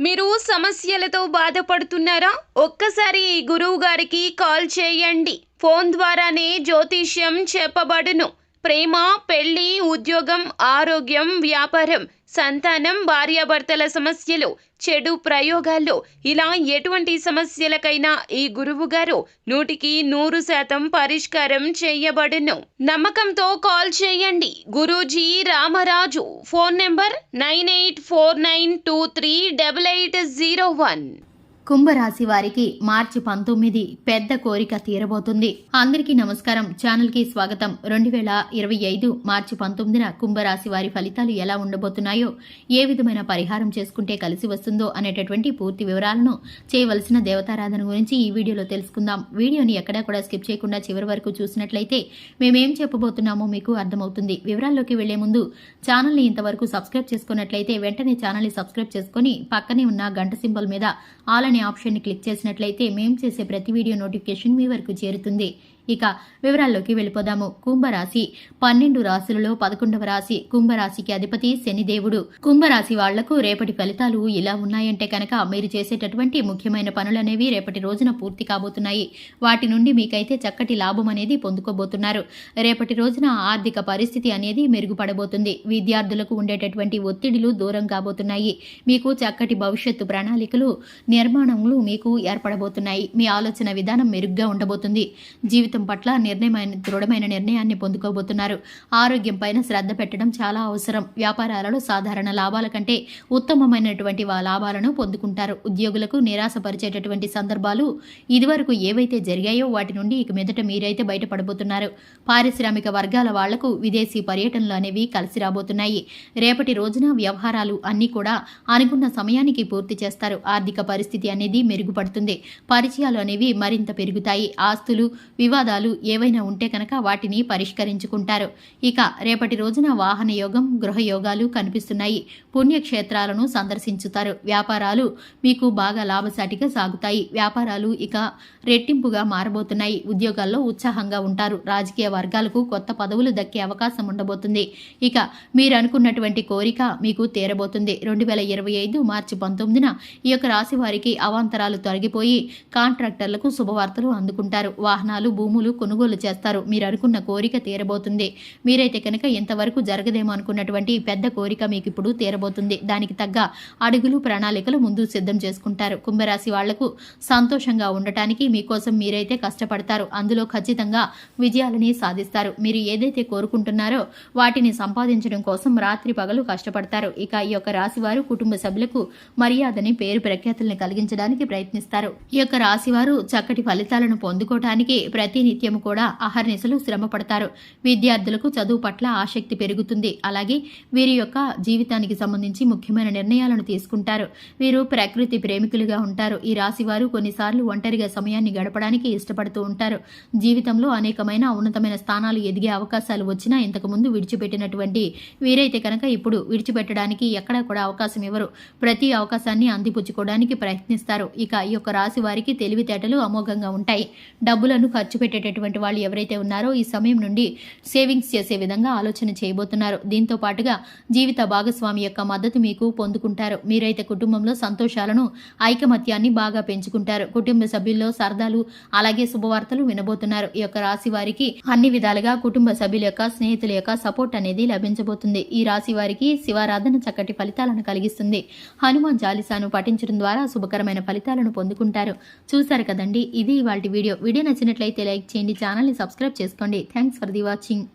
మీరు సమస్యలతో బాధపడుతున్నారా? ఒక్కసారి ఈ గురువు గారికి కాల్ చేయండి. ఫోన్ ద్వారానే జ్యోతిష్యం చెప్పబడును. ప్రేమ, పెళ్లి, ఉద్యోగం, ఆరోగ్యం, వ్యాపారం, సంతానం, భార్యాభర్తల సమస్యలు, చెడు ప్రయోగాల్లో ఇలా ఎటువంటి సమస్యలకైనా ఈ గురువు గారు 100% పరిష్కారం చేయబడును. నమ్మకంతో కాల్ చేయండి. గురూజీ రామరాజు. Phone number 9849238801. కుంభరాశి వారికి మార్చి 19 పెద్ద కోరిక తీరబోతుంది. అందరికీ నమస్కారం. ఛానల్ కి స్వాగతం. 2025 మార్చి 19న కుంభరాశి వారి ఫలితాలు ఎలా ఉండబోతున్నాయో, ఏ విధమైన పరిహారం చేసుకుంటే కలిసి వస్తుందో అనేటటువంటి పూర్తి వివరాలను, చేయవలసిన దేవతారాధన గురించి ఈ వీడియోలో తెలుసుకుందాం. వీడియోని ఎక్కడా కూడా స్కిప్ చేయకుండా చివరి వరకు చూసినట్లయితే మేమేం చెప్పబోతున్నామో మీకు అర్థమవుతుంది. వివరాల్లోకి వెళ్లే ముందు ఛానల్ని ఇంతవరకు సబ్స్క్రైబ్ చేసుకున్నట్లయితే వెంటనే ఛానల్ని సబ్స్క్రైబ్ చేసుకుని పక్కనే ఉన్న గంట సింబల్ మీద ఆల్ అనే ఆప్షన్ ని క్లిక్ చేసినట్లయితే మేము చేసే ప్రతి వీడియో నోటిఫికేషన్ మీ వరకు చేరుతుంది. ఇక వివరాల్లోకి వెళ్ళిపోదాము. కుంభరాశి 12 రాశులలో 11వ రాశి. కుంభరాశికి అధిపతి శనిదేవుడు. కుంభరాశి వాళ్లకు రేపటి ఫలితాలు ఇలా ఉన్నాయంటే కనుక మీరు చేసేటటువంటి ముఖ్యమైన పనులనేవి రేపటి రోజున పూర్తి కాబోతున్నాయి. వాటి నుండి మీకైతే చక్కటి లాభం అనేది పొందుకోబోతున్నారు. రేపటి రోజున ఆర్థిక పరిస్థితి అనేది మెరుగుపడబోతుంది. విద్యార్థులకు ఉండేటటువంటి ఒత్తిడిలు దూరం కాబోతున్నాయి. మీకు చక్కటి భవిష్యత్తు ప్రణాళికలు, నిర్మాణములు మీకు ఏర్పడబోతున్నాయి. మీ ఆలోచన విధానం మెరుగ్గా ఉండబోతుంది. జీవితం పట్ల దృఢమైన నిర్ణయాన్ని పొందుకోబోతున్నారు. ఆరోగ్యం పైన శ్రద్ధ పెట్టడం చాలా అవసరం. వ్యాపారాలలో సాధారణ లాభాల కంటే ఉత్తమమైనటువంటి లాభాలను పొందుకుంటారు. ఉద్యోగులకు నిరాశపరిచేటటువంటి సందర్భాలు ఇదివరకు ఏవైతే జరిగాయో వాటి నుండి ఇక మీదట మీరైతే బయటపడబోతున్నారు. పారిశ్రామిక వర్గాల వాళ్లకు విదేశీ పర్యటనలు అనేవి కలిసి రాబోతున్నాయి. రేపటి రోజున వ్యవహారాలు అన్నీ కూడా అనుకున్న సమయానికి పూర్తి చేస్తారు. ఆర్థిక పరిస్థితి అనేది మెరుగుపడుతుంది. పరిచయాలు అనేవి మరింత పెరుగుతాయి. ఆస్తులు, వివాదాలు ఏవైనా ఉంటే కనుక వాటిని పరిష్కరించుకుంటారు. ఇక రేపటి రోజున వాహన యోగం, గృహ యోగాలు కనిపిస్తున్నాయి. పుణ్యక్షేత్రాలను సందర్శించుతారు. వ్యాపారాలు మీకు బాగా లాభసాటిగా సాగుతాయి. వ్యాపారాలు ఇక రెట్టింపుగా మారబోతున్నాయి. ఉద్యోగాల్లో ఉత్సాహంగా ఉంటారు. రాజకీయ వర్గాలకు కొత్త పదవులు దక్కే అవకాశం ఉండబోతుంది. ఇక మీరు అనుకున్నటువంటి కోరిక మీకు తీరబోతుంది. 2025 మార్చి 19న ఈ యొక్క రాశి వారికి అవాంతరాలు తొలగిపోయి కాంట్రాక్టర్లకు శుభవార్తలు అందుకుంటారు. వాహనాలు, భూములు కొనుగోలు చేస్తారు. మీరు అనుకున్న కోరిక తీరబోతుంది. మీరైతే కనుక ఇంతవరకు జరగదేమో అనుకున్నటువంటి పెద్ద కోరిక మీకు ఇప్పుడు తీరబోతుంది. దానికి తగ్గ అడుగులు, ప్రణాళికలు ముందు సిద్ధం చేసుకుంటారు. కుంభరాశి వాళ్లకు సంతోషంగా ఉండటానికి మీకోసం మీరైతే కష్టపడతారు. అందులో ఖచ్చితంగా విజయాలని సాధిస్తారు. మీరు ఏదైతే కోరుకుంటున్నారో వాటిని సంపాదించడం కోసం రాత్రి పగలు కష్టపడతారు. ఇక ఈ యొక్క రాశి వారు కుటుంబ సభ్యులకు మర్యాదని, పేరు ప్రఖ్యాతుల్ని కలిగించడానికి ప్రయత్నిస్తారు. ఈ యొక్క రాశి వారు చక్కటి ఫలితాలను పొందుకోవటానికి ప్రతినిత్యం కూడా అహర్నిశలు శ్రమ పడతారు. విద్యార్థులకు చదువు పట్ల ఆసక్తి పెరుగుతుంది. అలాగే వీరి యొక్క జీవితానికి సంబంధించి ముఖ్యమైన నిర్ణయాలను తీసుకుంటారు. వీరు ప్రకృతి ప్రేమికులుగా ఉంటారు. ఈ రాశి వారు కొన్నిసార్లు ఒంటరిగా సమయాన్ని గడపడానికి ఇష్టపడుతూ ఉంటారు. జీవితంలో అనేకమైన ఉన్నతమైన స్థానాలు ఎదిగే అవకాశాలు వచ్చినా ఇంతకు ముందు విడిచిపెట్టినటువంటి వీరైతే కనుక ఇప్పుడు విడిచిపెట్టడానికి ఎక్కడా కూడా అవకాశం ఇవ్వరు. ప్రతి అవకాశాన్ని అందిపుచ్చుకోవడానికి ప్రయత్నిస్తారు. ఇక ఈ యొక్క రాశి వారికి తెలివితేటలు అమోఘంగా ఉంటాయి. డబ్బులను ఖర్చు పెట్టేటటువంటి వాళ్ళు ఎవరైతే ఉన్నారో ఈ సమయం నుండి సేవింగ్స్ చేసే విధంగా ఆలోచన చేయబోతున్నారు. దీంతో పాటుగా జీవిత భాగస్వామి యొక్క మద్దతు మీకు పొందుకుంటారు. మీరైతే కుటుంబంలో సంతోషాలను, ఐకమత్యాన్ని బాగా పెంచుకుంటారు. కుటుంబ సభ్యుల్లో సరదాలు, అలాగే శుభవార్తలు వినబోతున్నారు. ఈ యొక్క రాశి వారికి అన్ని విధాలుగా కుటుంబ సభ్యుల యొక్క, స్నేహితుల యొక్క సపోర్ట్ అనేది లభించబోతుంది. ఈ రాశి వారికి శివారాధన చక్కటి ఫలితాలను కలిగిస్తుంది. హనుమాన్ చాలీసాను పఠించడం ద్వారా శుభకరమైన ఫలితాలను పొందుకుంటారు. చూశారు కదండి, ఇది ఇవాల్టి వీడియో. వీడియో నచ్చినట్లయితే లైక్ చేయండి, ఛానల్ని సబ్స్క్రైబ్ చేసుకోండి. Thanks for the watching.